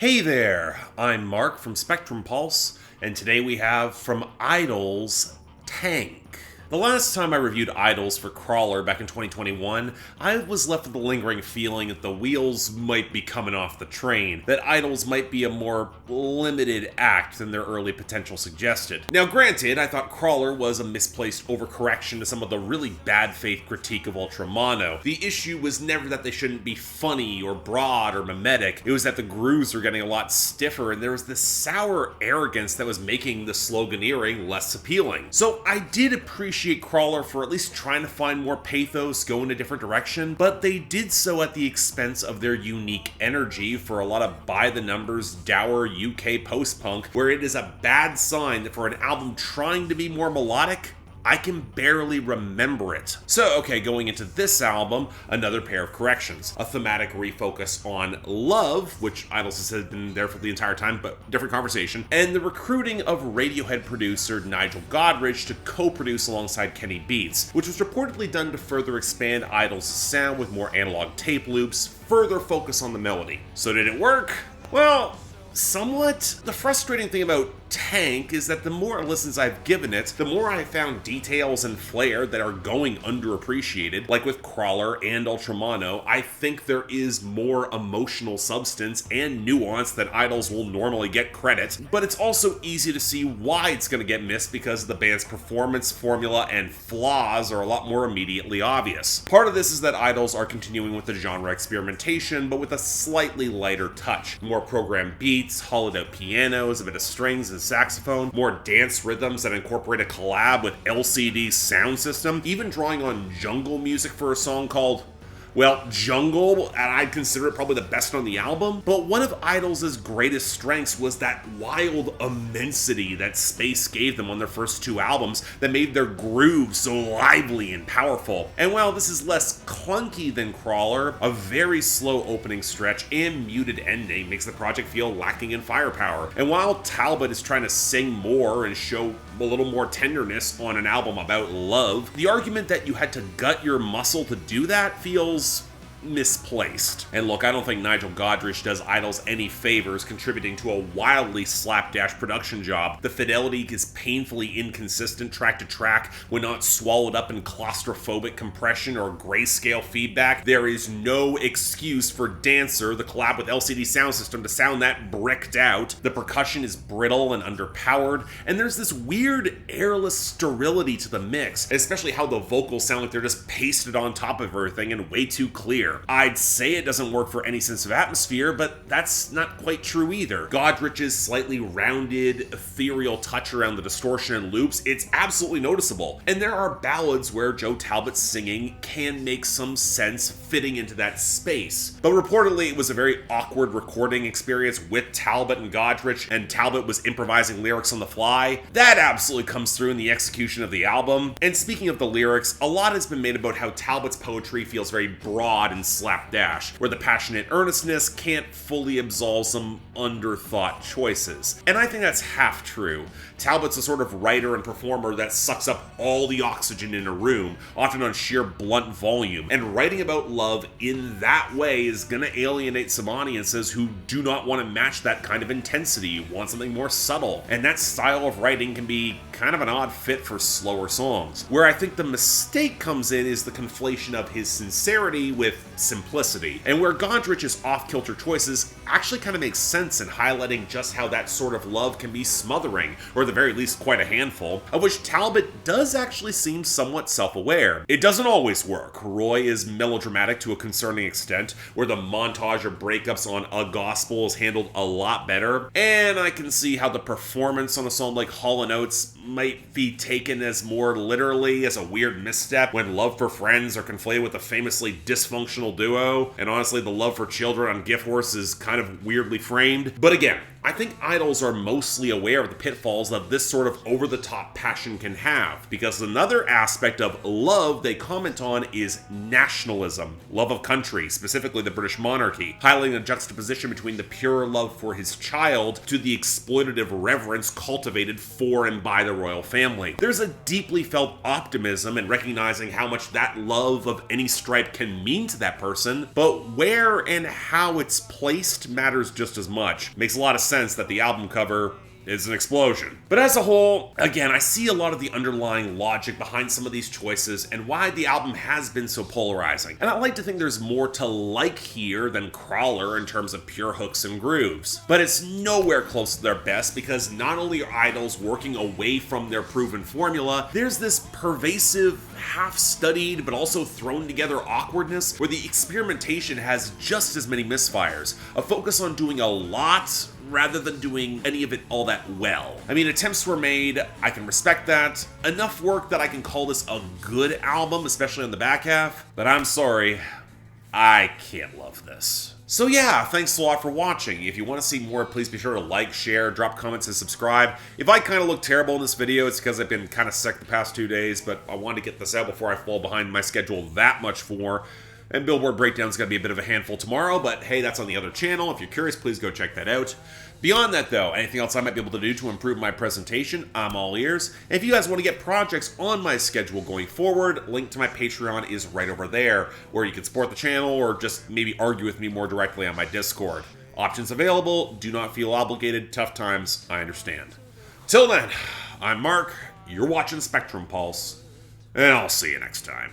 Hey there, I'm Mark from Spectrum Pulse, and today we have from IDLES, TANGK. The last time I reviewed IDLES for Crawler back in 2021, I was left with the lingering feeling that the wheels might be coming off the train, that IDLES might be a more limited act than their early potential suggested. Now granted, I thought Crawler was a misplaced overcorrection to some of the really bad faith critique of Ultramono. The issue was never that they shouldn't be funny or broad or mimetic, it was that the grooves were getting a lot stiffer and there was this sour arrogance that was making the sloganeering less appealing. So I did appreciate Crawler for at least trying to find more pathos, go in a different direction, but they did so at the expense of their unique energy for a lot of by-the-numbers, dour UK post-punk, where it is a bad sign that for an album trying to be more melodic, I can barely remember it. So, okay, going into this album, another pair of corrections. A thematic refocus on love, which IDLES has been there for the entire time, but different conversation, and the recruiting of Radiohead producer Nigel Godrich to co-produce alongside Kenny Beats, which was reportedly done to further expand IDLES' sound with more analog tape loops, further focus on the melody. So did it work? Well, somewhat. The frustrating thing about TANGK is that the more listens I've given it, the more I found details and flair that are going underappreciated. Like with Crawler and Ultramono, I think there is more emotional substance and nuance that IDLES will normally get credit, but it's also easy to see why it's going to get missed because the band's performance formula and flaws are a lot more immediately obvious. Part of this is that IDLES are continuing with the genre experimentation, but with a slightly lighter touch. More programmed beats, hollowed out pianos, a bit of strings and saxophone, more dance rhythms that incorporate a collab with Soundsystem, even drawing on jungle music for a song called, well, Jungle, and I'd consider it probably the best on the album. But one of IDLES' greatest strengths was that wild immensity that Space gave them on their first two albums that made their grooves so lively and powerful. And while this is less clunky than Crawler, a very slow opening stretch and muted ending makes the project feel lacking in firepower. And while Talbot is trying to sing more and show a little more tenderness on an album about love, the argument that you had to gut your muscle to do that feels misplaced. And look, I don't think Nigel Godrich does IDLES any favors contributing to a wildly slapdash production job. The fidelity is painfully inconsistent track to track when not swallowed up in claustrophobic compression or grayscale feedback. There is no excuse for Dancer, the collab with Soundsystem, to sound that bricked out. The percussion is brittle and underpowered, and there's this weird airless sterility to the mix, especially how the vocals sound like they're just pasted on top of everything and way too clear. I'd say it doesn't work for any sense of atmosphere, but that's not quite true either. Godrich's slightly rounded, ethereal touch around the distortion and loops, it's absolutely noticeable. And there are ballads where Joe Talbot's singing can make some sense fitting into that space. But reportedly, it was a very awkward recording experience with Talbot and Godrich, and Talbot was improvising lyrics on the fly. That absolutely comes through in the execution of the album. And speaking of the lyrics, a lot has been made about how Talbot's poetry feels very broad and slapdash, where the passionate earnestness can't fully absolve some underthought choices. And I think that's half true. Talbot's a sort of writer and performer that sucks up all the oxygen in a room, often on sheer blunt volume, and writing about love in that way is gonna alienate some audiences who do not want to match that kind of intensity, want something more subtle, and that style of writing can be kind of an odd fit for slower songs. Where I think the mistake comes in is the conflation of his sincerity with simplicity, and where Godrich's off-kilter choices actually kind of make sense in highlighting just how that sort of love can be smothering, or at the very least quite a handful, of which Talbot does actually seem somewhat self-aware. It doesn't always work. Roy is melodramatic to a concerning extent, where the montage of breakups on A Gospel is handled a lot better, and I can see how the performance on a song like Hall & Oates might be taken as more literally as a weird misstep when Love for Friends are conflated with a famously dysfunctional duo, and honestly the Love for Children on Gift Horse is kind of weirdly framed. But again, I think idols are mostly aware of the pitfalls that this sort of over-the-top passion can have, because another aspect of love they comment on is nationalism, love of country, specifically the British monarchy, highlighting a juxtaposition between the pure love for his child to the exploitative reverence cultivated for and by the royal family. There's a deeply felt optimism in recognizing how much that love of any stripe can mean to that person, but where and how it's placed matters just as much. Makes a lot of sense that the album cover is an explosion. But as a whole, again, I see a lot of the underlying logic behind some of these choices and why the album has been so polarizing. And I like to think there's more to like here than Crawler in terms of pure hooks and grooves. But it's nowhere close to their best, because not only are idols working away from their proven formula, there's this pervasive, half-studied, but also thrown together awkwardness where the experimentation has just as many misfires, a focus on doing a lot rather than doing any of it all that well. I mean, attempts were made, I can respect that. Enough work that I can call this a good album, especially on the back half, but I'm sorry, I can't love this. So yeah, thanks a lot for watching. If you want to see more, please be sure to like, share, drop comments, and subscribe. If I kind of look terrible in this video, it's because I've been kind of sick the past 2 days, but I wanted to get this out before I fall behind my schedule that much more. And Billboard Breakdown's going to be a bit of a handful tomorrow, but hey, that's on the other channel. If you're curious, please go check that out. Beyond that, though, anything else I might be able to do to improve my presentation, I'm all ears. And if you guys want to get projects on my schedule going forward, link to my Patreon is right over there, where you can support the channel or just maybe argue with me more directly on my Discord. Options available, do not feel obligated, tough times, I understand. Till then, I'm Mark, you're watching Spectrum Pulse, and I'll see you next time.